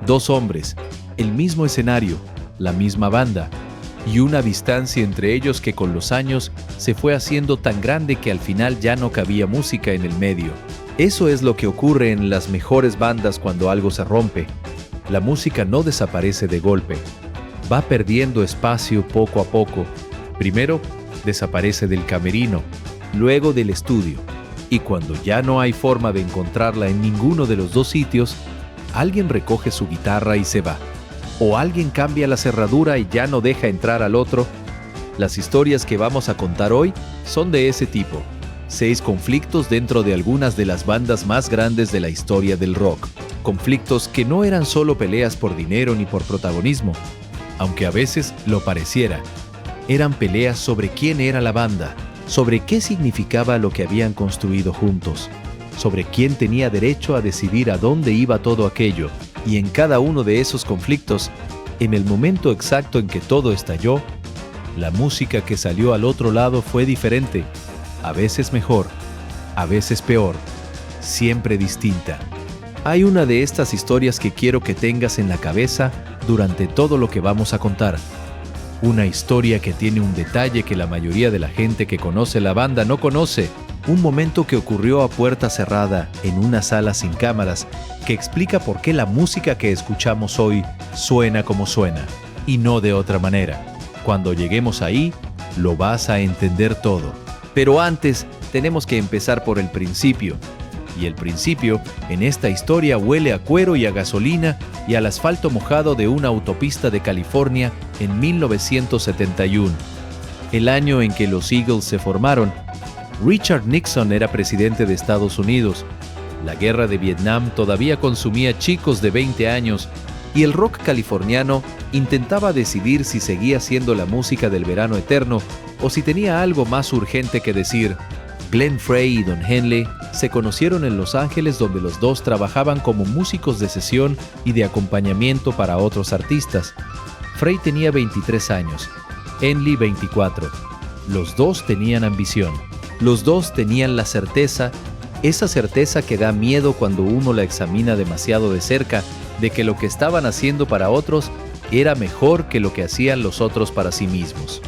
Dos hombres, el mismo escenario, la misma banda, y una distancia entre ellos que con los años se fue haciendo tan grande que al final ya no cabía música en el medio. Eso es lo que ocurre en las mejores bandas cuando algo se rompe. La música no desaparece de golpe. Va perdiendo espacio poco a poco. Primero, desaparece del camerino, luego del estudio. Y cuando ya no hay forma de encontrarla en ninguno de los dos sitios, alguien recoge su guitarra y se va. O alguien cambia la cerradura y ya no deja entrar al otro. Las historias que vamos a contar hoy son de ese tipo. 6 conflictos dentro de algunas de las bandas más grandes de la historia del rock. Conflictos que no eran solo peleas por dinero ni por protagonismo, aunque a veces lo pareciera. Eran peleas sobre quién era la banda, sobre qué significaba lo que habían construido juntos, sobre quién tenía derecho a decidir a dónde iba todo aquello. Y en cada uno de esos conflictos, en el momento exacto en que todo estalló, la música que salió al otro lado fue diferente, a veces mejor, a veces peor, siempre distinta. Hay una de estas historias que quiero que tengas en la cabeza durante todo lo que vamos a contar. Una historia que tiene un detalle que la mayoría de la gente que conoce la banda no conoce. Un momento que ocurrió a puerta cerrada en una sala sin cámaras que explica por qué la música que escuchamos hoy suena como suena y no de otra manera. Cuando lleguemos ahí, lo vas a entender todo. Pero antes, tenemos que empezar por el principio. Y el principio, en esta historia, huele a cuero y a gasolina y al asfalto mojado de una autopista de California en 1971. El año en que los Eagles se formaron. Richard Nixon era presidente de Estados Unidos. La guerra de Vietnam todavía consumía chicos de 20 años y el rock californiano intentaba decidir si seguía siendo la música del verano eterno o si tenía algo más urgente que decir. Glenn Frey y Don Henley se conocieron en Los Ángeles, donde los dos trabajaban como músicos de sesión y de acompañamiento para otros artistas. Frey tenía 23 años, Henley 24. Los dos tenían ambición. Los dos tenían la certeza, esa certeza que da miedo cuando uno la examina demasiado de cerca, de que lo que estaban haciendo para otros era mejor que lo que hacían los otros para sí mismos.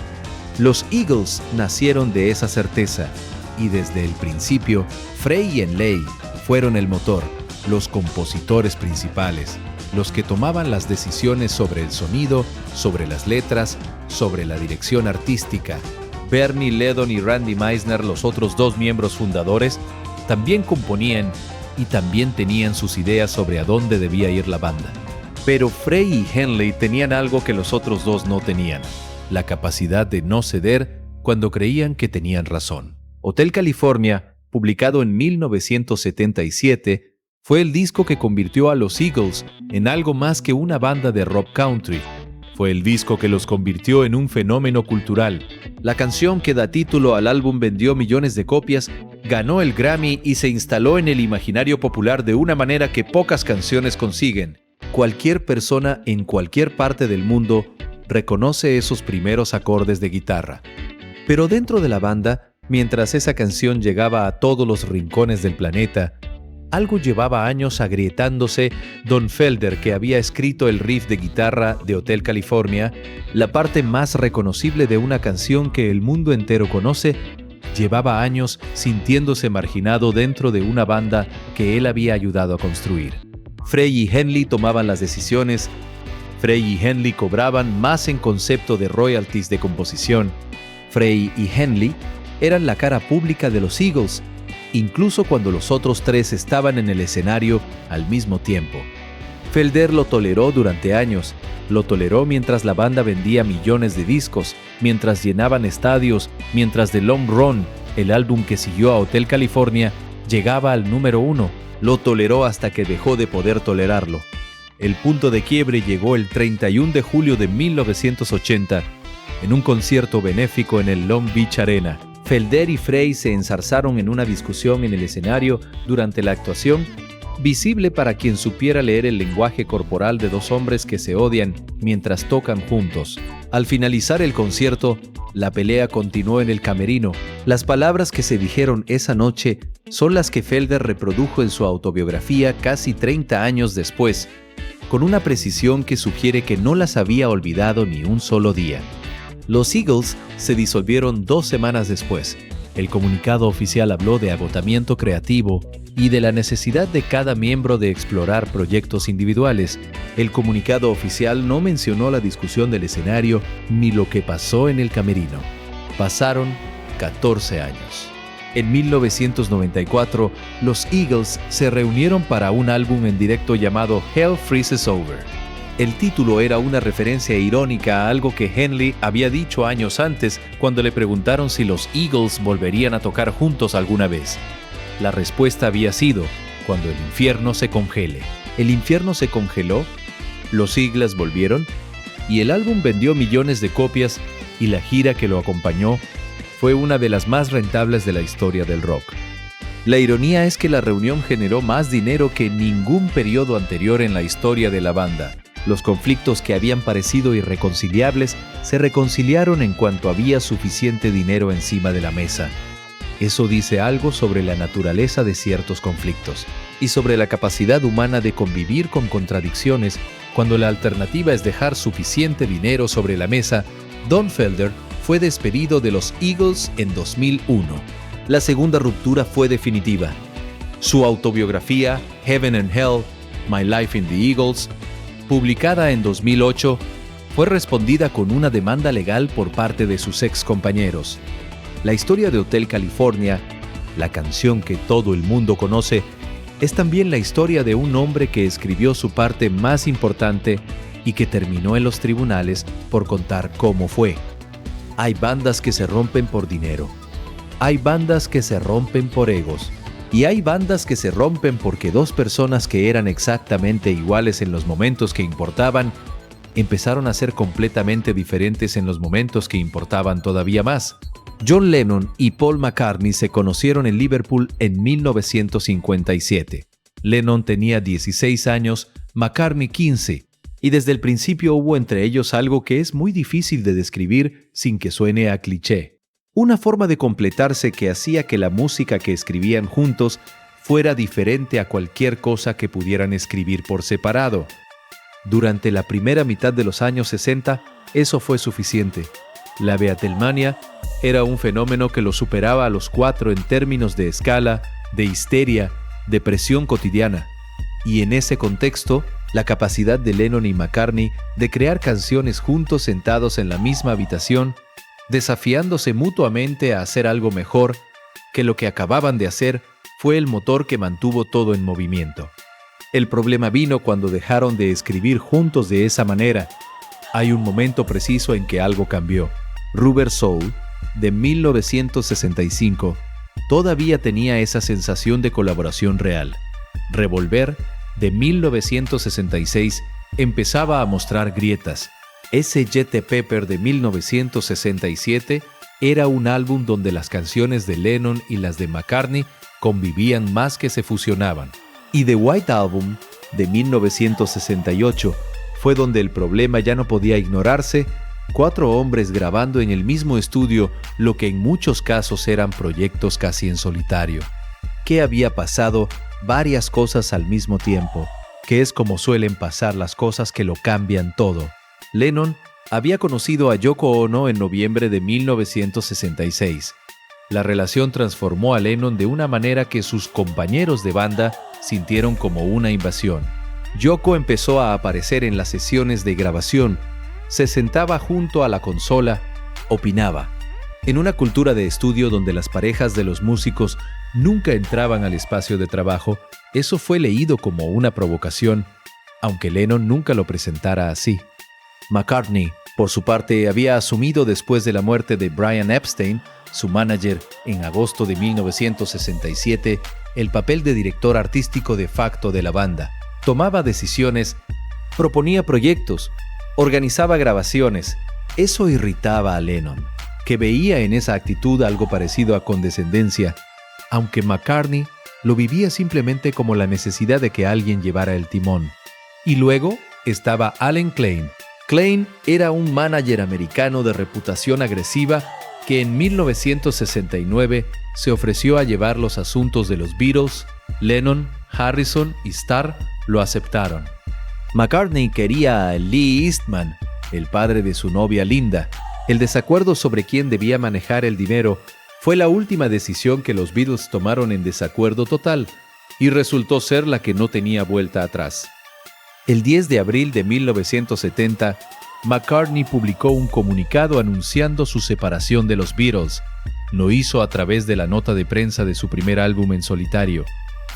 Los Eagles nacieron de esa certeza, y desde el principio, Frey y Henley fueron el motor, los compositores principales, los que tomaban las decisiones sobre el sonido, sobre las letras, sobre la dirección artística. Bernie Leadon y Randy Meisner, los otros dos miembros fundadores, también componían y también tenían sus ideas sobre a dónde debía ir la banda. Pero Frey y Henley tenían algo que los otros dos no tenían, la capacidad de no ceder cuando creían que tenían razón. Hotel California, publicado en 1977, fue el disco que convirtió a los Eagles en algo más que una banda de rock country. Fue el disco que los convirtió en un fenómeno cultural. La canción que da título al álbum vendió millones de copias, ganó el Grammy y se instaló en el imaginario popular de una manera que pocas canciones consiguen. Cualquier persona en cualquier parte del mundo reconoce esos primeros acordes de guitarra. Pero dentro de la banda, mientras esa canción llegaba a todos los rincones del planeta, algo llevaba años agrietándose. Don Felder, que había escrito el riff de guitarra de Hotel California, la parte más reconocible de una canción que el mundo entero conoce, llevaba años sintiéndose marginado dentro de una banda que él había ayudado a construir. Frey y Henley tomaban las decisiones. Frey y Henley cobraban más en concepto de royalties de composición. Frey y Henley eran la cara pública de los Eagles, incluso cuando los otros tres estaban en el escenario al mismo tiempo. Felder lo toleró durante años, lo toleró mientras la banda vendía millones de discos, mientras llenaban estadios, mientras The Long Run, el álbum que siguió a Hotel California, llegaba al número 1, lo toleró hasta que dejó de poder tolerarlo. El punto de quiebre llegó el 31 de julio de 1980, en un concierto benéfico en el Long Beach Arena. Felder y Frey se enzarzaron en una discusión en el escenario durante la actuación, visible para quien supiera leer el lenguaje corporal de dos hombres que se odian mientras tocan juntos. Al finalizar el concierto, la pelea continuó en el camerino. Las palabras que se dijeron esa noche son las que Felder reprodujo en su autobiografía casi 30 años después. con una precisión que sugiere que no las había olvidado ni un solo día. Los Eagles se disolvieron 2 semanas después. El comunicado oficial habló de agotamiento creativo y de la necesidad de cada miembro de explorar proyectos individuales. El comunicado oficial no mencionó la discusión del escenario ni lo que pasó en el camerino. Pasaron 14 años. En 1994, los Eagles se reunieron para un álbum en directo llamado Hell Freezes Over. El título era una referencia irónica a algo que Henley había dicho años antes cuando le preguntaron si los Eagles volverían a tocar juntos alguna vez. La respuesta había sido, cuando el infierno se congele. El infierno se congeló, los Eagles volvieron, y el álbum vendió millones de copias y la gira que lo acompañó fue una de las más rentables de la historia del rock. La ironía es que la reunión generó más dinero que ningún periodo anterior en la historia de la banda. Los conflictos que habían parecido irreconciliables se reconciliaron en cuanto había suficiente dinero encima de la mesa. Eso dice algo sobre la naturaleza de ciertos conflictos y sobre la capacidad humana de convivir con contradicciones cuando la alternativa es dejar suficiente dinero sobre la mesa. Don Felder fue despedido de los Eagles en 2001. La segunda ruptura fue definitiva. Su autobiografía, Heaven and Hell, My Life in the Eagles, publicada en 2008, fue respondida con una demanda legal por parte de sus ex compañeros. La historia de Hotel California, la canción que todo el mundo conoce, es también la historia de un hombre que escribió su parte más importante y que terminó en los tribunales por contar cómo fue. Hay bandas que se rompen por dinero. Hay bandas que se rompen por egos. Y hay bandas que se rompen porque 2 personas que eran exactamente iguales en los momentos que importaban, empezaron a ser completamente diferentes en los momentos que importaban todavía más. John Lennon y Paul McCartney se conocieron en Liverpool en 1957. Lennon tenía 16 años, McCartney 15, y desde el principio hubo entre ellos algo que es muy difícil de describir sin que suene a cliché. Una forma de completarse que hacía que la música que escribían juntos fuera diferente a cualquier cosa que pudieran escribir por separado. Durante la primera mitad de los años 60, eso fue suficiente. La Beatlemania era un fenómeno que lo superaba a los 4 en términos de escala, de histeria, de presión cotidiana. Y en ese contexto, la capacidad de Lennon y McCartney de crear canciones juntos sentados en la misma habitación, desafiándose mutuamente a hacer algo mejor que lo que acababan de hacer, fue el motor que mantuvo todo en movimiento. El problema vino cuando dejaron de escribir juntos de esa manera. Hay un momento preciso en que algo cambió. Rubber Soul, de 1965, todavía tenía esa sensación de colaboración real. Revolver, de 1966, empezaba a mostrar grietas. Sgt. Pepper de 1967 era un álbum donde las canciones de Lennon y las de McCartney convivían más que se fusionaban. Y The White Album, de 1968, fue donde el problema ya no podía ignorarse, 4 hombres grabando en el mismo estudio lo que en muchos casos eran proyectos casi en solitario. ¿Qué había pasado? Varias cosas al mismo tiempo, que es como suelen pasar las cosas que lo cambian todo. Lennon había conocido a Yoko Ono en noviembre de 1966. La relación transformó a Lennon de una manera que sus compañeros de banda sintieron como una invasión. Yoko empezó a aparecer en las sesiones de grabación, se sentaba junto a la consola, opinaba. En una cultura de estudio donde las parejas de los músicos nunca entraban al espacio de trabajo, eso fue leído como una provocación, aunque Lennon nunca lo presentara así. McCartney, por su parte, había asumido después de la muerte de Brian Epstein, su manager, en agosto de 1967, el papel de director artístico de facto de la banda. Tomaba decisiones, proponía proyectos, organizaba grabaciones. Eso irritaba a Lennon, que veía en esa actitud algo parecido a condescendencia, aunque McCartney lo vivía simplemente como la necesidad de que alguien llevara el timón. Y luego estaba Alan Klein. Klein era un manager americano de reputación agresiva que en 1969 se ofreció a llevar los asuntos de los Beatles. Lennon, Harrison y Starr lo aceptaron. McCartney quería a Lee Eastman, el padre de su novia Linda. El desacuerdo sobre quién debía manejar el dinero fue la última decisión que los Beatles tomaron en desacuerdo total, y resultó ser la que no tenía vuelta atrás. El 10 de abril de 1970, McCartney publicó un comunicado anunciando su separación de los Beatles. Lo hizo a través de la nota de prensa de su primer álbum en solitario.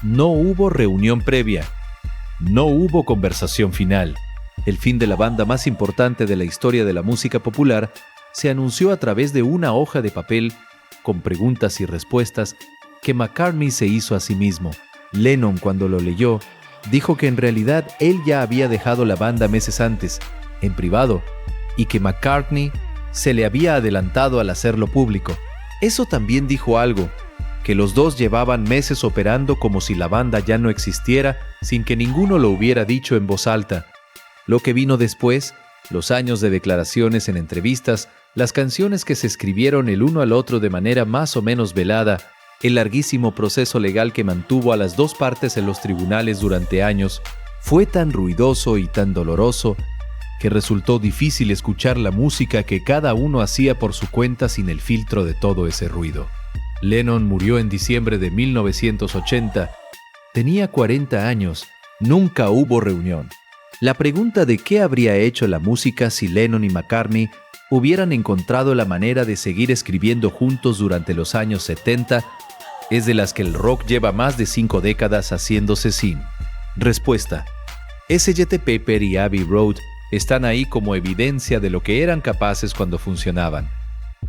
No hubo reunión previa. No hubo conversación final. El fin de la banda más importante de la historia de la música popular se anunció a través de una hoja de papel con preguntas y respuestas que McCartney se hizo a sí mismo. Lennon, cuando lo leyó, dijo que en realidad él ya había dejado la banda meses antes, en privado, y que McCartney se le había adelantado al hacerlo público. Eso también dijo algo, que los dos llevaban meses operando como si la banda ya no existiera sin que ninguno lo hubiera dicho en voz alta. Lo que vino después, los años de declaraciones en entrevistas, las canciones que se escribieron el uno al otro de manera más o menos velada, el larguísimo proceso legal que mantuvo a las dos partes en los tribunales durante años, fue tan ruidoso y tan doloroso que resultó difícil escuchar la música que cada uno hacía por su cuenta sin el filtro de todo ese ruido. Lennon murió en diciembre de 1980. Tenía 40 años. Nunca hubo reunión. La pregunta de qué habría hecho la música si Lennon y McCartney hubieran encontrado la manera de seguir escribiendo juntos durante los años 70 es de las que el rock lleva más de 5 décadas haciéndose sin. Respuesta: Sgt. Pepper y Abbey Road están ahí como evidencia de lo que eran capaces cuando funcionaban.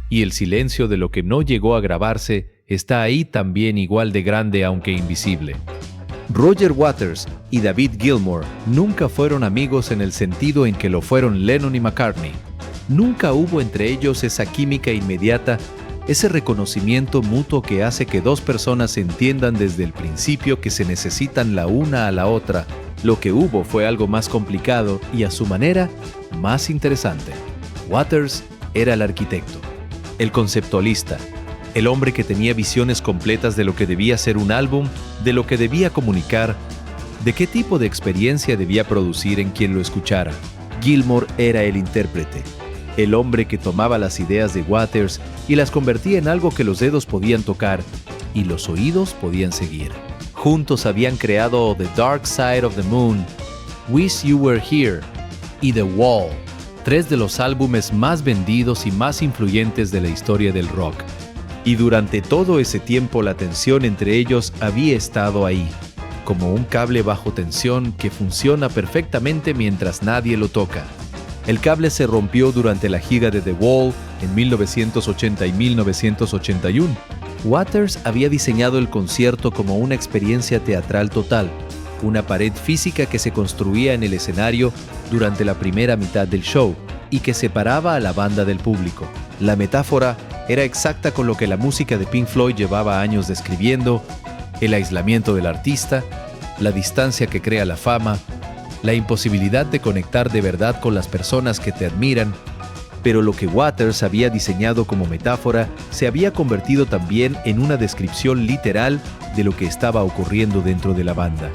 Y el silencio de lo que no llegó a grabarse está ahí también igual de grande aunque invisible. Roger Waters y David Gilmour nunca fueron amigos en el sentido en que lo fueron Lennon y McCartney. Nunca hubo entre ellos esa química inmediata, ese reconocimiento mutuo que hace que dos personas entiendan desde el principio que se necesitan la una a la otra. Lo que hubo fue algo más complicado y a su manera más interesante. Waters era el arquitecto, el conceptualista, el hombre que tenía visiones completas de lo que debía ser un álbum, de lo que debía comunicar, de qué tipo de experiencia debía producir en quien lo escuchara. Gilmour era el intérprete, el hombre que tomaba las ideas de Waters y las convertía en algo que los dedos podían tocar y los oídos podían seguir. Juntos habían creado The Dark Side of the Moon, Wish You Were Here y The Wall, 3 de los álbumes más vendidos y más influyentes de la historia del rock. Y durante todo ese tiempo la tensión entre ellos había estado ahí, como un cable bajo tensión que funciona perfectamente mientras nadie lo toca. El cable se rompió durante la gira de The Wall en 1980 y 1981. Waters había diseñado el concierto como una experiencia teatral total, una pared física que se construía en el escenario durante la primera mitad del show y que separaba a la banda del público. La metáfora era exacta con lo que la música de Pink Floyd llevaba años describiendo: el aislamiento del artista, la distancia que crea la fama, la imposibilidad de conectar de verdad con las personas que te admiran. Pero lo que Waters había diseñado como metáfora se había convertido también en una descripción literal de lo que estaba ocurriendo dentro de la banda.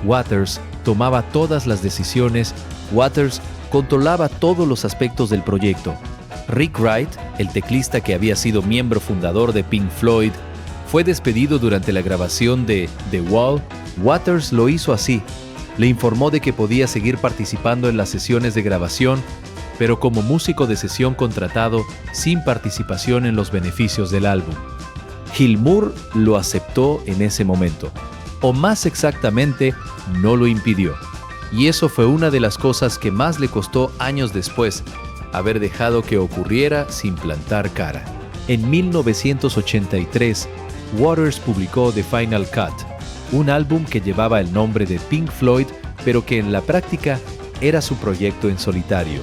Waters tomaba todas las decisiones, Waters controlaba todos los aspectos del proyecto. Rick Wright, el teclista que había sido miembro fundador de Pink Floyd, fue despedido durante la grabación de The Wall. Waters lo hizo así. Le informó de que podía seguir participando en las sesiones de grabación, pero como músico de sesión contratado, sin participación en los beneficios del álbum. Gilmour lo aceptó en ese momento, o más exactamente, no lo impidió. Y eso fue una de las cosas que más le costó años después, haber dejado que ocurriera sin plantar cara. En 1983, Waters publicó The Final Cut, un álbum que llevaba el nombre de Pink Floyd, pero que en la práctica era su proyecto en solitario.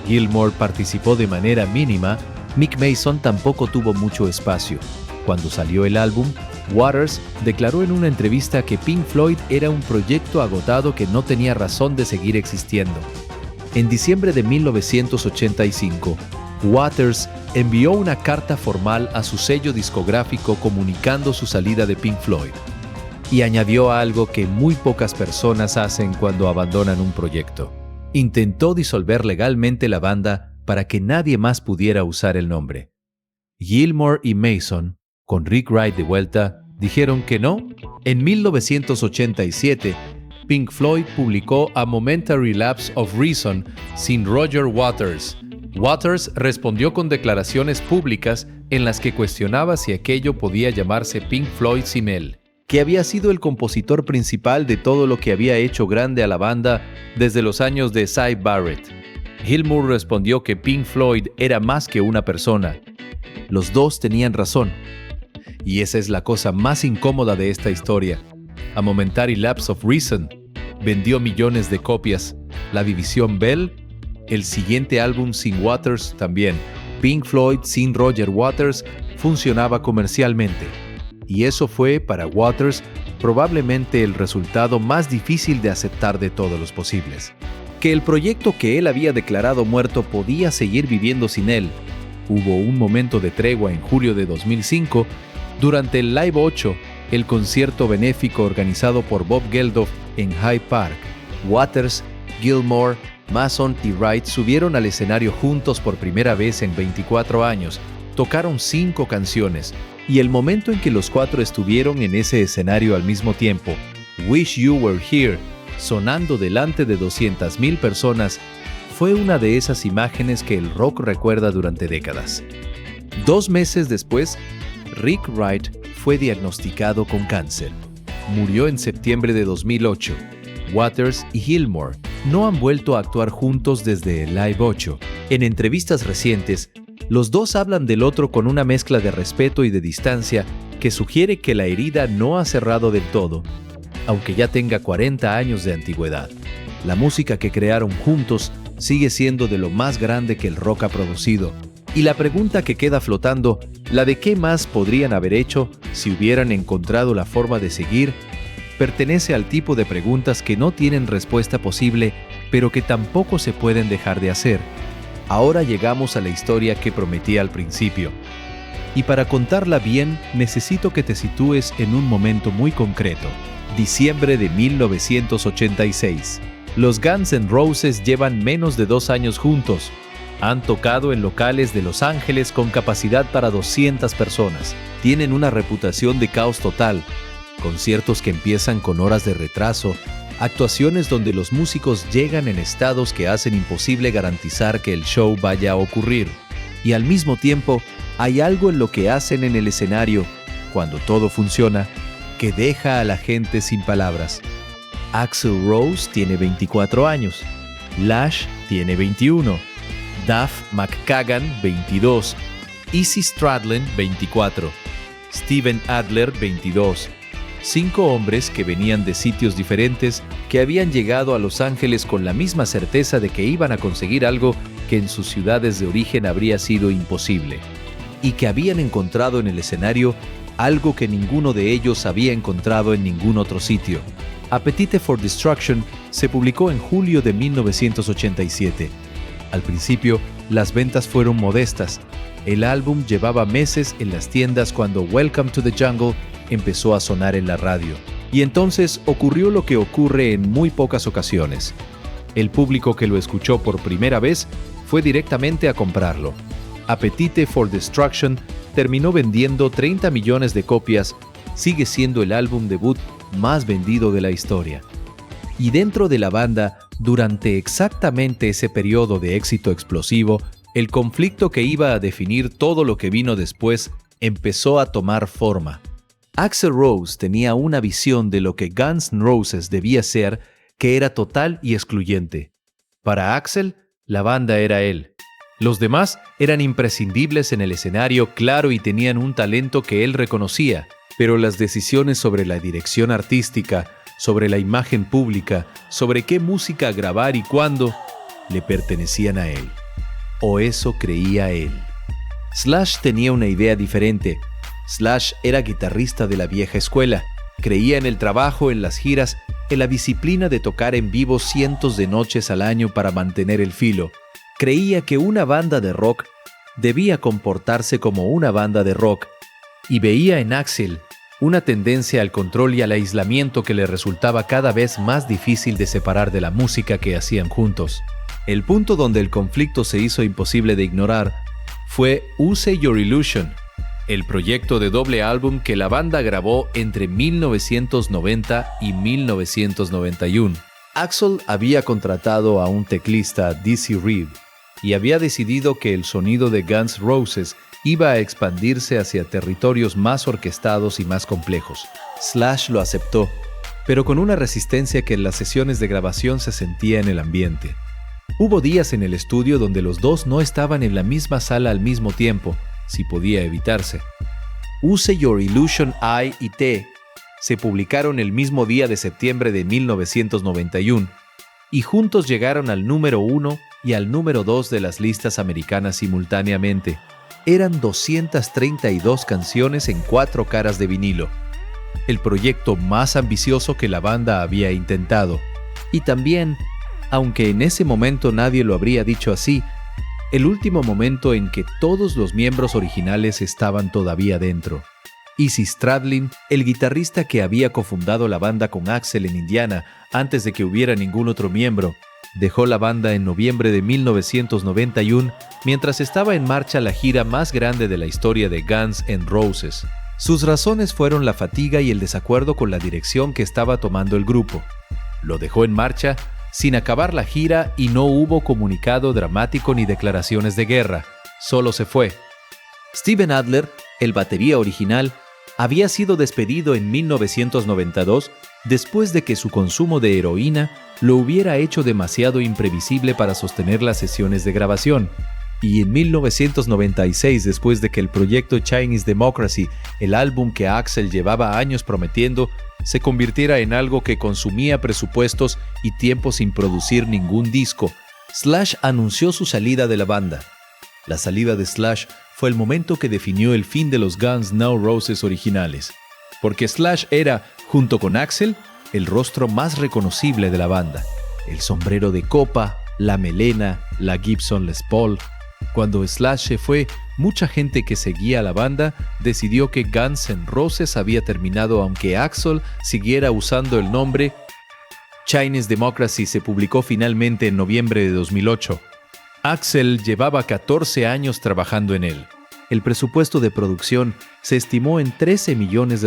Gilmour participó de manera mínima, Mick Mason tampoco tuvo mucho espacio. Cuando salió el álbum, Waters declaró en una entrevista que Pink Floyd era un proyecto agotado que no tenía razón de seguir existiendo. En diciembre de 1985, Waters envió una carta formal a su sello discográfico comunicando su salida de Pink Floyd. y añadió algo que muy pocas personas hacen cuando abandonan un proyecto. Intentó disolver legalmente la banda para que nadie más pudiera usar el nombre. Gilmour y Mason, con Rick Wright de vuelta, dijeron que no. En 1987, Pink Floyd publicó A Momentary Lapse of Reason sin Roger Waters. Waters respondió con declaraciones públicas en las que cuestionaba si aquello podía llamarse Pink Floyd sin él, que había sido el compositor principal de todo lo que había hecho grande a la banda desde los años de Syd Barrett. Gilmour respondió que Pink Floyd era más que una persona. Los dos tenían razón. Y esa es la cosa más incómoda de esta historia. A Momentary Lapse of Reason vendió millones de copias. La división Bell, el siguiente álbum sin Waters también. Pink Floyd sin Roger Waters funcionaba comercialmente. Y eso fue, para Waters, probablemente el resultado más difícil de aceptar de todos los posibles. Que el proyecto que él había declarado muerto podía seguir viviendo sin él. Hubo un momento de tregua en julio de 2005, durante el Live 8, el concierto benéfico organizado por Bob Geldof en Hyde Park. Waters, Gilmour, Mason y Wright subieron al escenario juntos por primera vez en 24 años. Tocaron 5 canciones, y el momento en que los 4 estuvieron en ese escenario al mismo tiempo, Wish You Were Here, sonando delante de 200,000 personas, fue una de esas imágenes que el rock recuerda durante décadas. 2 meses después, Rick Wright fue diagnosticado con cáncer. Murió en septiembre de 2008. Waters y Gilmour no han vuelto a actuar juntos desde el Live 8. En entrevistas recientes, los dos hablan del otro con una mezcla de respeto y de distancia que sugiere que la herida no ha cerrado del todo, aunque ya tenga 40 años de antigüedad. La música que crearon juntos sigue siendo de lo más grande que el rock ha producido. Y la pregunta que queda flotando, la de qué más podrían haber hecho si hubieran encontrado la forma de seguir, pertenece al tipo de preguntas que no tienen respuesta posible, pero que tampoco se pueden dejar de hacer. Ahora llegamos a la historia que prometí al principio. Y para contarla bien, necesito que te sitúes en un momento muy concreto. Diciembre de 1986. Los Guns N' Roses llevan menos de 2 años juntos. Han tocado en locales de Los Ángeles con capacidad para 200 personas. Tienen una reputación de caos total. Conciertos que empiezan con horas de retraso. Actuaciones donde los músicos llegan en estados que hacen imposible garantizar que el show vaya a ocurrir. Y al mismo tiempo, hay algo en lo que hacen en el escenario, cuando todo funciona, que deja a la gente sin palabras. Axl Rose tiene 24 años. Lash tiene 21. Duff McKagan, 22. Izzy Stradlin, 24. Steven Adler, 22. 5 hombres que venían de sitios diferentes, que habían llegado a Los Ángeles con la misma certeza de que iban a conseguir algo que en sus ciudades de origen habría sido imposible, y que habían encontrado en el escenario algo que ninguno de ellos había encontrado en ningún otro sitio. Appetite for Destruction se publicó en julio de 1987. Al principio, las ventas fueron modestas. El álbum llevaba meses en las tiendas cuando Welcome to the Jungle empezó a sonar en la radio. Y entonces ocurrió lo que ocurre en muy pocas ocasiones. El público que lo escuchó por primera vez fue directamente a comprarlo. Appetite for Destruction terminó vendiendo 30 millones de copias. Sigue siendo el álbum debut más vendido de la historia. Y dentro de la banda, durante exactamente ese periodo de éxito explosivo, el conflicto que iba a definir todo lo que vino después empezó a tomar forma. Axl Rose tenía una visión de lo que Guns N' Roses debía ser, que era total y excluyente. Para Axl, la banda era él. Los demás eran imprescindibles en el escenario, claro, y tenían un talento que él reconocía, pero las decisiones sobre la dirección artística, sobre la imagen pública, sobre qué música grabar y cuándo, le pertenecían a él. O eso creía él. Slash tenía una idea diferente. Slash era guitarrista de la vieja escuela. Creía en el trabajo, en las giras, en la disciplina de tocar en vivo cientos de noches al año para mantener el filo. Creía que una banda de rock debía comportarse como una banda de rock. Y veía en Axl una tendencia al control y al aislamiento que le resultaba cada vez más difícil de separar de la música que hacían juntos. El punto donde el conflicto se hizo imposible de ignorar fue Use Your Illusion, el proyecto de doble álbum que la banda grabó entre 1990 y 1991. Axl había contratado a un teclista, Dizzy Reed, y había decidido que el sonido de Guns N' Roses iba a expandirse hacia territorios más orquestados y más complejos. Slash lo aceptó, pero con una resistencia que en las sesiones de grabación se sentía en el ambiente. Hubo días en el estudio donde los dos no estaban en la misma sala al mismo tiempo, si podía evitarse. Use Your Illusion I y T se publicaron el mismo día de septiembre de 1991 y juntos llegaron al número 1 y al número 2 de las listas americanas simultáneamente. Eran 232 canciones en 4 caras de vinilo, el proyecto más ambicioso que la banda había intentado. Y también, aunque en ese momento nadie lo habría dicho así, el último momento en que todos los miembros originales estaban todavía dentro. Izzy Stradlin, el guitarrista que había cofundado la banda con Axl en Indiana antes de que hubiera ningún otro miembro, dejó la banda en noviembre de 1991 mientras estaba en marcha la gira más grande de la historia de Guns N' Roses. Sus razones fueron la fatiga y el desacuerdo con la dirección que estaba tomando el grupo. Lo dejó en marcha sin acabar la gira y no hubo comunicado dramático ni declaraciones de guerra. Solo se fue. Steven Adler, el batería original, había sido despedido en 1992 después de que su consumo de heroína lo hubiera hecho demasiado imprevisible para sostener las sesiones de grabación. Y en 1996, después de que el proyecto Chinese Democracy, el álbum que Axl llevaba años prometiendo, se convirtiera en algo que consumía presupuestos y tiempo sin producir ningún disco, Slash anunció su salida de la banda. La salida de Slash fue el momento que definió el fin de los Guns N' Roses originales, porque Slash era, junto con Axl, el rostro más reconocible de la banda. El sombrero de copa, la melena, la Gibson Les Paul. Cuando Slash se fue, mucha gente que seguía a la banda decidió que Guns N' Roses había terminado, aunque Axl siguiera usando el nombre. Chinese Democracy se publicó finalmente en noviembre de 2008. Axl llevaba 14 años trabajando en él. El presupuesto de producción se estimó en $13 millones,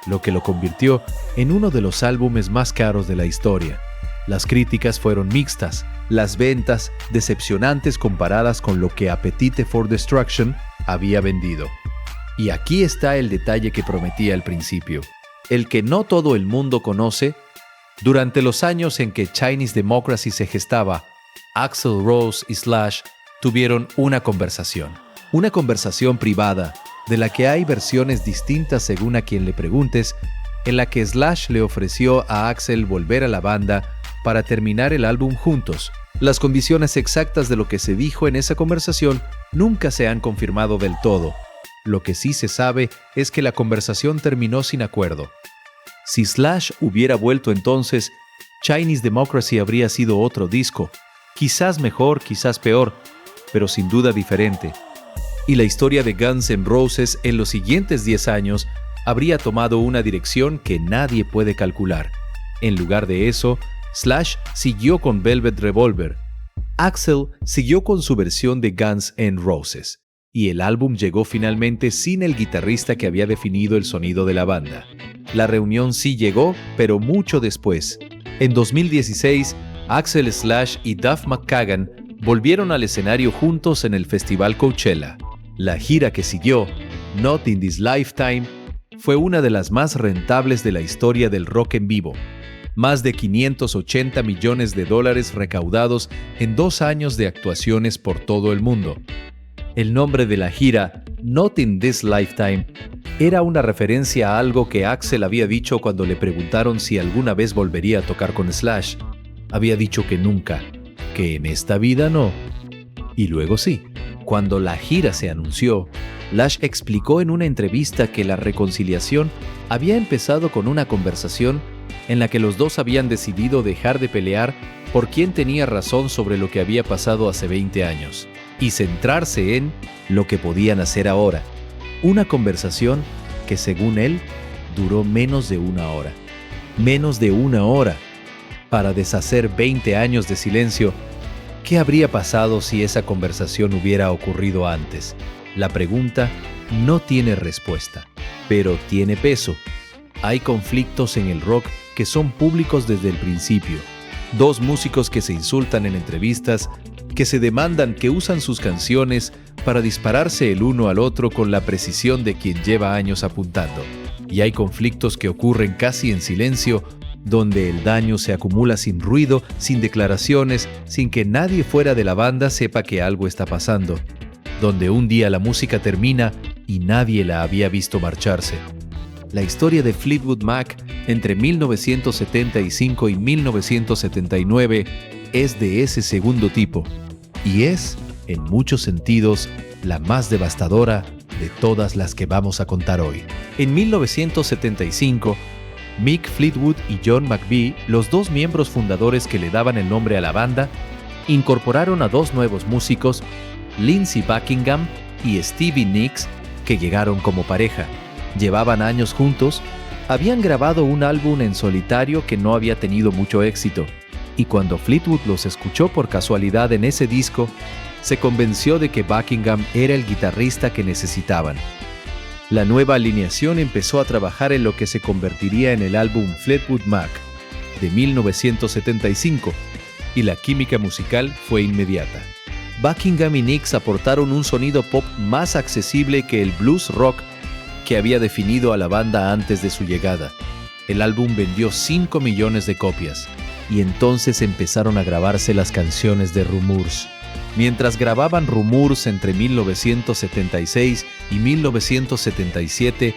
lo que lo convirtió en uno de los álbumes más caros de la historia. Las críticas fueron mixtas, las ventas decepcionantes comparadas con lo que Appetite for Destruction había vendido. Y aquí está el detalle que prometía al principio, el que no todo el mundo conoce. Durante los años en que Chinese Democracy se gestaba, Axl Rose y Slash tuvieron una conversación privada, de la que hay versiones distintas según a quien le preguntes, en la que Slash le ofreció a Axl volver a la banda para terminar el álbum juntos. Las condiciones exactas de lo que se dijo en esa conversación nunca se han confirmado del todo. Lo que sí se sabe es que la conversación terminó sin acuerdo. Si Slash hubiera vuelto entonces, Chinese Democracy habría sido otro disco, quizás mejor, quizás peor, pero sin duda diferente. Y la historia de Guns N' Roses en los siguientes 10 años habría tomado una dirección que nadie puede calcular. En lugar de eso, Slash siguió con Velvet Revolver. Axl siguió con su versión de Guns N' Roses. Y el álbum llegó finalmente sin el guitarrista que había definido el sonido de la banda. La reunión sí llegó, pero mucho después. En 2016, Axl, Slash y Duff McKagan volvieron al escenario juntos en el Festival Coachella. La gira que siguió, Not in This Lifetime, fue una de las más rentables de la historia del rock en vivo. Más de $580 millones recaudados en 2 años de actuaciones por todo el mundo. El nombre de la gira, Not in This Lifetime, era una referencia a algo que Axl había dicho cuando le preguntaron si alguna vez volvería a tocar con Slash. Había dicho que nunca, que en esta vida no. Y luego sí. Cuando la gira se anunció, Slash explicó en una entrevista que la reconciliación había empezado con una conversación en la que los dos habían decidido dejar de pelear por quién tenía razón sobre lo que había pasado hace 20 años y centrarse en lo que podían hacer ahora. Una conversación que según él duró menos de una hora. Menos de una hora para deshacer 20 años de silencio. ¿Qué habría pasado si esa conversación hubiera ocurrido antes? La pregunta no tiene respuesta, pero tiene peso. Hay conflictos en el rock que son públicos desde el principio. Dos músicos que se insultan en entrevistas, que se demandan, que usan sus canciones para dispararse el uno al otro con la precisión de quien lleva años apuntando. Y hay conflictos que ocurren casi en silencio, donde el daño se acumula sin ruido, sin declaraciones, sin que nadie fuera de la banda sepa que algo está pasando. Donde un día la música termina y nadie la había visto marcharse. La historia de Fleetwood Mac entre 1975 y 1979 es de ese segundo tipo y es, en muchos sentidos, la más devastadora de todas las que vamos a contar hoy. En 1975, Mick Fleetwood y John McVie, los dos miembros fundadores que le daban el nombre a la banda, incorporaron a dos nuevos músicos, Lindsey Buckingham y Stevie Nicks, que llegaron como pareja. Llevaban años juntos, habían grabado un álbum en solitario que no había tenido mucho éxito, y cuando Fleetwood los escuchó por casualidad en ese disco, se convenció de que Buckingham era el guitarrista que necesitaban. La nueva alineación empezó a trabajar en lo que se convertiría en el álbum Fleetwood Mac de 1975, y la química musical fue inmediata. Buckingham y Nicks aportaron un sonido pop más accesible que el blues rock que había definido a la banda antes de su llegada. El álbum vendió 5 millones de copias, y entonces empezaron a grabarse las canciones de Rumours. Mientras grababan Rumours entre 1976 y 1977,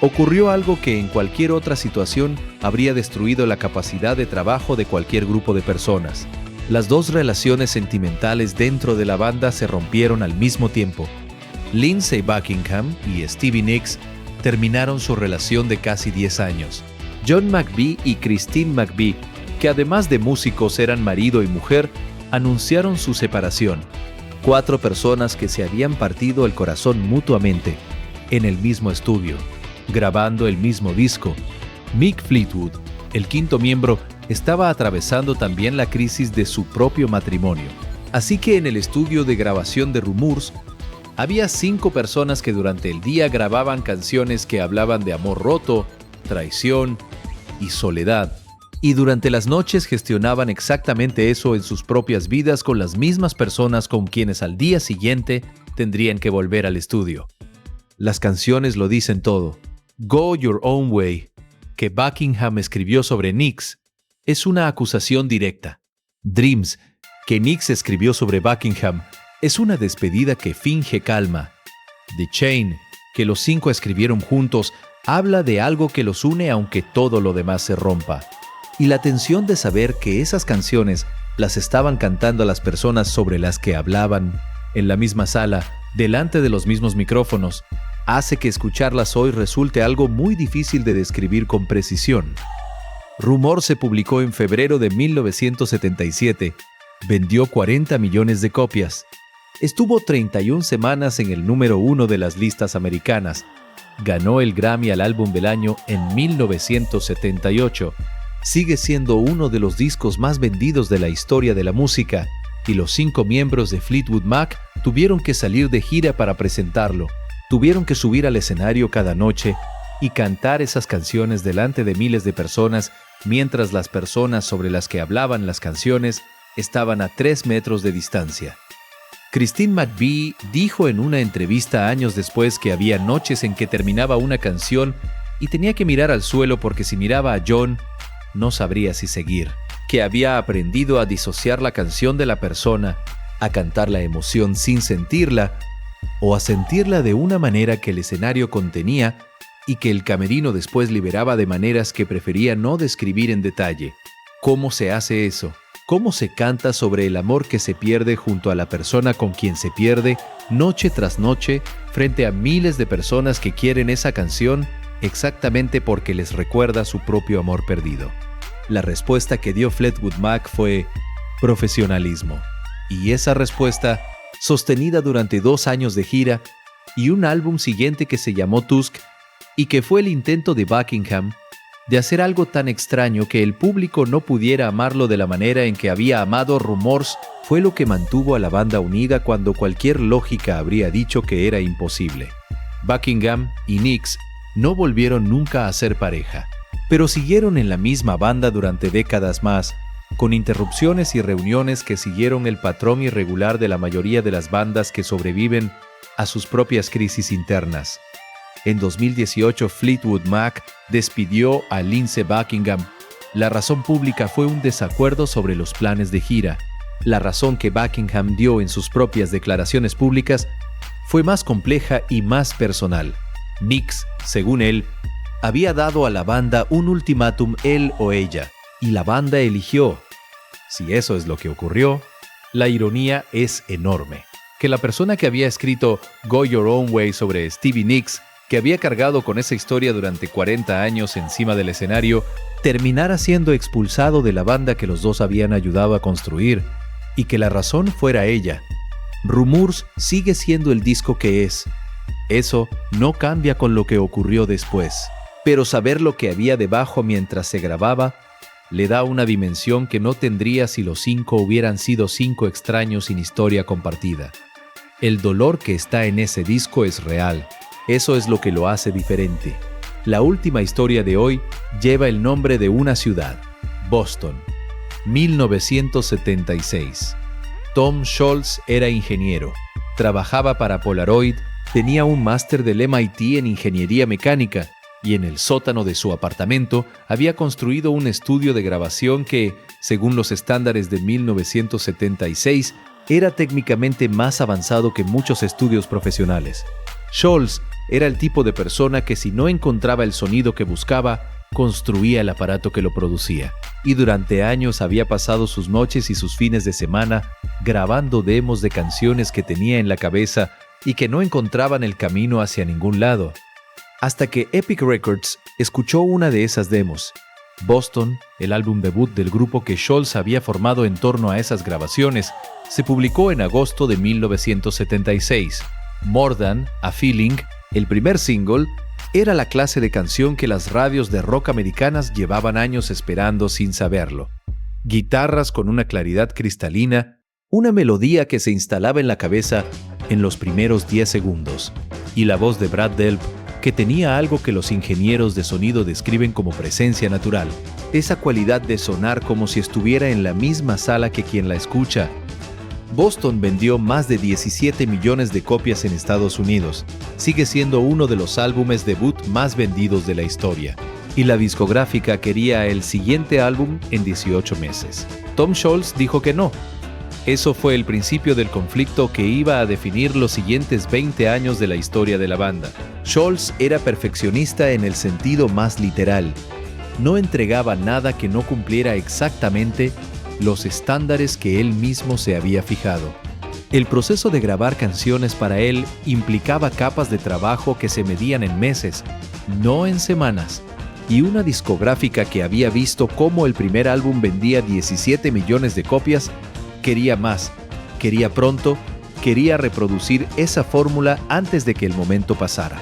ocurrió algo que en cualquier otra situación habría destruido la capacidad de trabajo de cualquier grupo de personas. Las dos relaciones sentimentales dentro de la banda se rompieron al mismo tiempo. Lindsey Buckingham y Stevie Nicks terminaron su relación de casi 10 años. John McVie y Christine McVie, que además de músicos eran marido y mujer, anunciaron su separación. 4 personas que se habían partido el corazón mutuamente, en el mismo estudio, grabando el mismo disco. Mick Fleetwood, el quinto miembro, estaba atravesando también la crisis de su propio matrimonio. Así que en el estudio de grabación de Rumours, había 5 personas que durante el día grababan canciones que hablaban de amor roto, traición y soledad. Y durante las noches gestionaban exactamente eso en sus propias vidas con las mismas personas con quienes al día siguiente tendrían que volver al estudio. Las canciones lo dicen todo. Go Your Own Way, que Buckingham escribió sobre Nicks, es una acusación directa. Dreams, que Nicks escribió sobre Buckingham, es una despedida que finge calma. The Chain, que los 5 escribieron juntos, habla de algo que los une aunque todo lo demás se rompa. Y la tensión de saber que esas canciones las estaban cantando las personas sobre las que hablaban, en la misma sala, delante de los mismos micrófonos, hace que escucharlas hoy resulte algo muy difícil de describir con precisión. Rumor se publicó en febrero de 1977, vendió 40 millones de copias. Estuvo 31 semanas en el número 1 de las listas americanas. Ganó el Grammy al álbum del año en 1978. Sigue siendo uno de los discos más vendidos de la historia de la música, y los 5 miembros de Fleetwood Mac tuvieron que salir de gira para presentarlo. Tuvieron que subir al escenario cada noche y cantar esas canciones delante de miles de personas, mientras las personas sobre las que hablaban las canciones estaban a 3 metros de distancia. Christine McVie dijo en una entrevista años después que había noches en que terminaba una canción y tenía que mirar al suelo porque si miraba a John, no sabría si seguir. Que había aprendido a disociar la canción de la persona, a cantar la emoción sin sentirla, o a sentirla de una manera que el escenario contenía y que el camerino después liberaba de maneras que prefería no describir en detalle. ¿Cómo se hace eso? ¿Cómo se canta sobre el amor que se pierde junto a la persona con quien se pierde, noche tras noche, frente a miles de personas que quieren esa canción exactamente porque les recuerda su propio amor perdido? La respuesta que dio Fleetwood Mac fue profesionalismo. Y esa respuesta, sostenida durante 2 años de gira y un álbum siguiente que se llamó Tusk, y que fue el intento de Buckingham de hacer algo tan extraño que el público no pudiera amarlo de la manera en que había amado Rumours fue lo que mantuvo a la banda unida cuando cualquier lógica habría dicho que era imposible. Buckingham y Nicks no volvieron nunca a ser pareja, pero siguieron en la misma banda durante décadas más, con interrupciones y reuniones que siguieron el patrón irregular de la mayoría de las bandas que sobreviven a sus propias crisis internas. En 2018, Fleetwood Mac despidió a Lindsey Buckingham. La razón pública fue un desacuerdo sobre los planes de gira. La razón que Buckingham dio en sus propias declaraciones públicas fue más compleja y más personal. Nicks, según él, había dado a la banda un ultimátum él o ella, y la banda eligió. Si eso es lo que ocurrió, la ironía es enorme. Que la persona que había escrito Go Your Own Way sobre Stevie Nicks, que había cargado con esa historia durante 40 años encima del escenario, terminara siendo expulsado de la banda que los dos habían ayudado a construir, y que la razón fuera ella. Rumours sigue siendo el disco que es. Eso no cambia con lo que ocurrió después, pero saber lo que había debajo mientras se grababa le da una dimensión que no tendría si los 5 hubieran sido 5 extraños sin historia compartida. El dolor que está en ese disco es real. Eso es lo que lo hace diferente. La última historia de hoy lleva el nombre de una ciudad, Boston, 1976. Tom Scholz era ingeniero, trabajaba para Polaroid, tenía un máster del MIT en ingeniería mecánica y en el sótano de su apartamento había construido un estudio de grabación que, según los estándares de 1976, era técnicamente más avanzado que muchos estudios profesionales. Scholz era el tipo de persona que si no encontraba el sonido que buscaba, construía el aparato que lo producía. Y durante años había pasado sus noches y sus fines de semana grabando demos de canciones que tenía en la cabeza y que no encontraban el camino hacia ningún lado. Hasta que Epic Records escuchó una de esas demos. Boston, el álbum debut del grupo que Scholz había formado en torno a esas grabaciones, se publicó en agosto de 1976. More Than a Feeling, el primer single, era la clase de canción que las radios de rock americanas llevaban años esperando sin saberlo. Guitarras con una claridad cristalina, una melodía que se instalaba en la cabeza en los primeros 10 segundos, y la voz de Brad Delp, que tenía algo que los ingenieros de sonido describen como presencia natural, esa cualidad de sonar como si estuviera en la misma sala que quien la escucha. Boston vendió más de 17 millones de copias en Estados Unidos. Sigue siendo uno de los álbumes debut más vendidos de la historia. Y la discográfica quería el siguiente álbum en 18 meses. Tom Scholz dijo que no. Eso fue el principio del conflicto que iba a definir los siguientes 20 años de la historia de la banda. Scholz era perfeccionista en el sentido más literal. No entregaba nada que no cumpliera exactamente los estándares que él mismo se había fijado. El proceso de grabar canciones para él implicaba capas de trabajo que se medían en meses, no en semanas, y una discográfica que había visto cómo el primer álbum vendía 17 millones de copias, quería más, quería pronto, quería reproducir esa fórmula antes de que el momento pasara.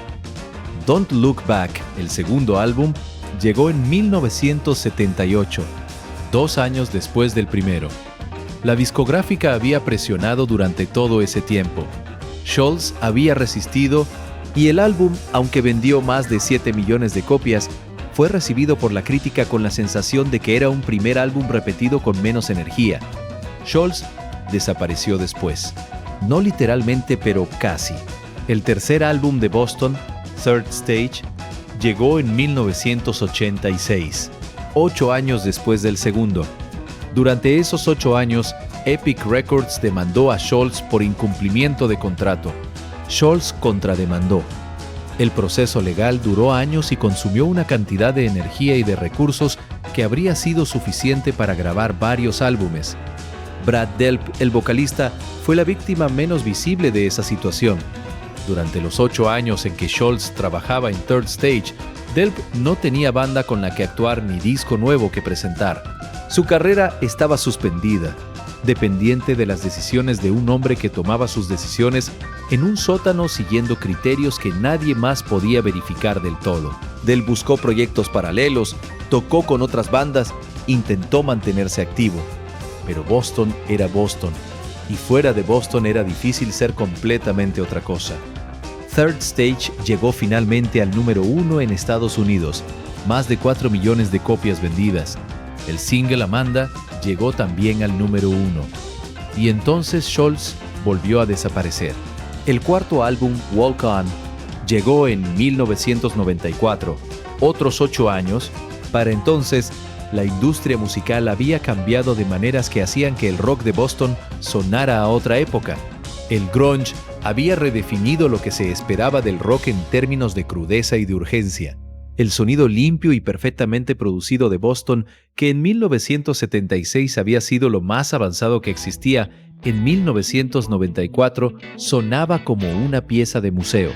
Don't Look Back, el segundo álbum, llegó en 1978, 2 años después del primero. La discográfica había presionado durante todo ese tiempo. Scholz había resistido y el álbum, aunque vendió más de 7 millones de copias, fue recibido por la crítica con la sensación de que era un primer álbum repetido con menos energía. Scholz desapareció después. No literalmente, pero casi. El tercer álbum de Boston, Third Stage, llegó en 1986. 8 años después del segundo. Durante esos 8 años, Epic Records demandó a Scholz por incumplimiento de contrato. Scholz contrademandó. El proceso legal duró años y consumió una cantidad de energía y de recursos que habría sido suficiente para grabar varios álbumes. Brad Delp, el vocalista, fue la víctima menos visible de esa situación. Durante los 8 años en que Scholz trabajaba en Third Stage, Delp no tenía banda con la que actuar ni disco nuevo que presentar. Su carrera estaba suspendida. dependiente de las decisiones de un hombre que tomaba sus decisiones en un sótano siguiendo criterios que nadie más podía verificar del todo. Delp buscó proyectos paralelos, tocó con otras bandas, intentó mantenerse activo. Pero Boston era Boston, y fuera de Boston era difícil ser completamente otra cosa. Third Stage llegó finalmente al número 1 en Estados Unidos, más de 4 millones de copias vendidas. El single Amanda llegó también al número 1. Y entonces Scholz volvió a desaparecer. El cuarto álbum, Walk On, llegó en 1994, otros 8 años. Para entonces, la industria musical había cambiado de maneras que hacían que el rock de Boston sonara a otra época. El grunge había redefinido lo que se esperaba del rock en términos de crudeza y de urgencia. El sonido limpio y perfectamente producido de Boston, que en 1976 había sido lo más avanzado que existía, en 1994 sonaba como una pieza de museo.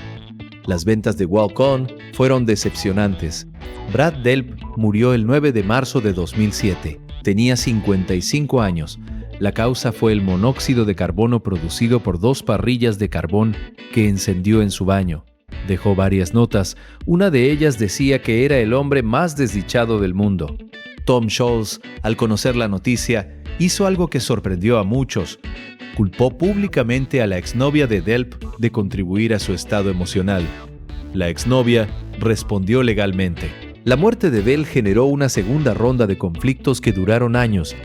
Las ventas de Walk On fueron decepcionantes. Brad Delp murió el 9 de marzo de 2007. Tenía 55 años. La causa fue el monóxido de carbono producido por 2 parrillas de carbón que encendió en su baño. Dejó varias notas. Una de ellas decía que era el hombre más desdichado del mundo. Tom Scholz, al conocer la noticia, hizo algo que sorprendió a muchos. Culpó públicamente a la exnovia de Delp de contribuir a su estado emocional. La exnovia respondió legalmente. La muerte de Delp generó una segunda ronda de conflictos que duraron años.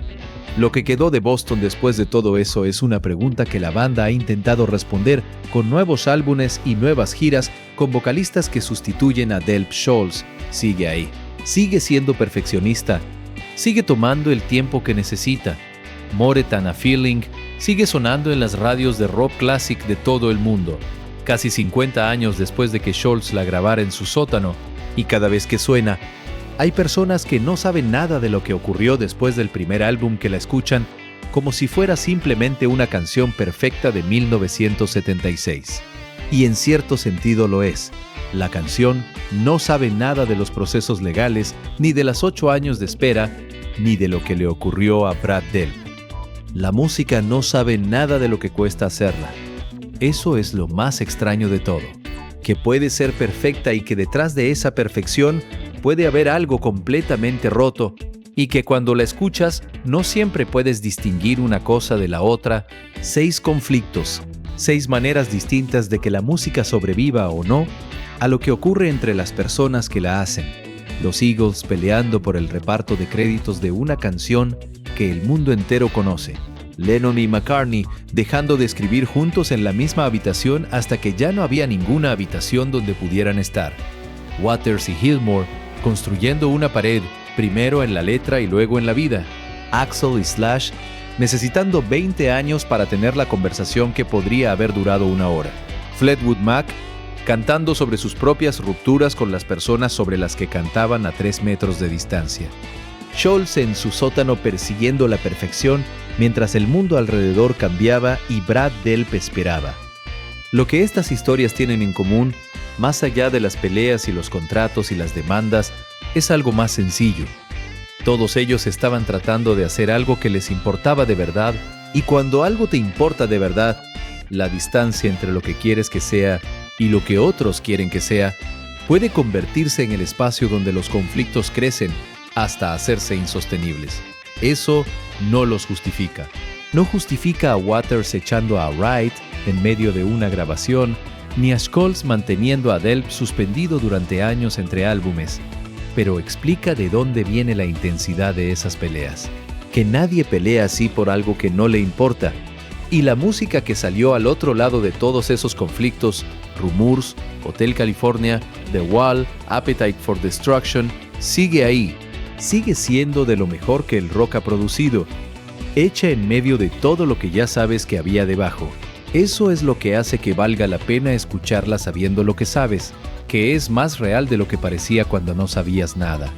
Lo que quedó de Boston después de todo eso es una pregunta que la banda ha intentado responder con nuevos álbumes y nuevas giras con vocalistas que sustituyen a Delp. Scholz sigue ahí, sigue siendo perfeccionista, sigue tomando el tiempo que necesita. More Than a Feeling sigue sonando en las radios de rock classic de todo el mundo, casi 50 años después de que Scholz la grabara en su sótano, y cada vez que suena, hay personas que no saben nada de lo que ocurrió después del primer álbum que la escuchan como si fuera simplemente una canción perfecta de 1976. Y en cierto sentido lo es. La canción no sabe nada de los procesos legales, ni de las 8 años de espera, ni de lo que le ocurrió a Brad Delp. La música no sabe nada de lo que cuesta hacerla. Eso es lo más extraño de todo, que puede ser perfecta y que detrás de esa perfección puede haber algo completamente roto y que cuando la escuchas no siempre puedes distinguir una cosa de la otra. 6 conflictos, 6 maneras distintas de que la música sobreviva o no a lo que ocurre entre las personas que la hacen. Los Eagles peleando por el reparto de créditos de una canción que el mundo entero conoce. Lennon y McCartney dejando de escribir juntos en la misma habitación hasta que ya no había ninguna habitación donde pudieran estar. Waters y Gilmour construyendo una pared, primero en la letra y luego en la vida. Axl y Slash necesitando 20 años para tener la conversación que podría haber durado 1 hora. Fleetwood Mac cantando sobre sus propias rupturas con las personas sobre las que cantaban a 3 metros de distancia. Scholz en su sótano persiguiendo la perfección mientras el mundo alrededor cambiaba y Brad Delp esperaba. Lo que estas historias tienen en común, más allá de las peleas y los contratos y las demandas, es algo más sencillo. Todos ellos estaban tratando de hacer algo que les importaba de verdad, y cuando algo te importa de verdad, la distancia entre lo que quieres que sea y lo que otros quieren que sea puede convertirse en el espacio donde los conflictos crecen hasta hacerse insostenibles. Eso no los justifica. No justifica a Waters echando a Wright en medio de una grabación, ni a Scholz manteniendo a Delp suspendido durante años entre álbumes, pero explica de dónde viene la intensidad de esas peleas. Que nadie pelea así por algo que no le importa, y la música que salió al otro lado de todos esos conflictos, Rumours, Hotel California, The Wall, Appetite for Destruction, sigue ahí, sigue siendo de lo mejor que el rock ha producido, hecha en medio de todo lo que ya sabes que había debajo. Eso es lo que hace que valga la pena escucharla sabiendo lo que sabes, que es más real de lo que parecía cuando no sabías nada.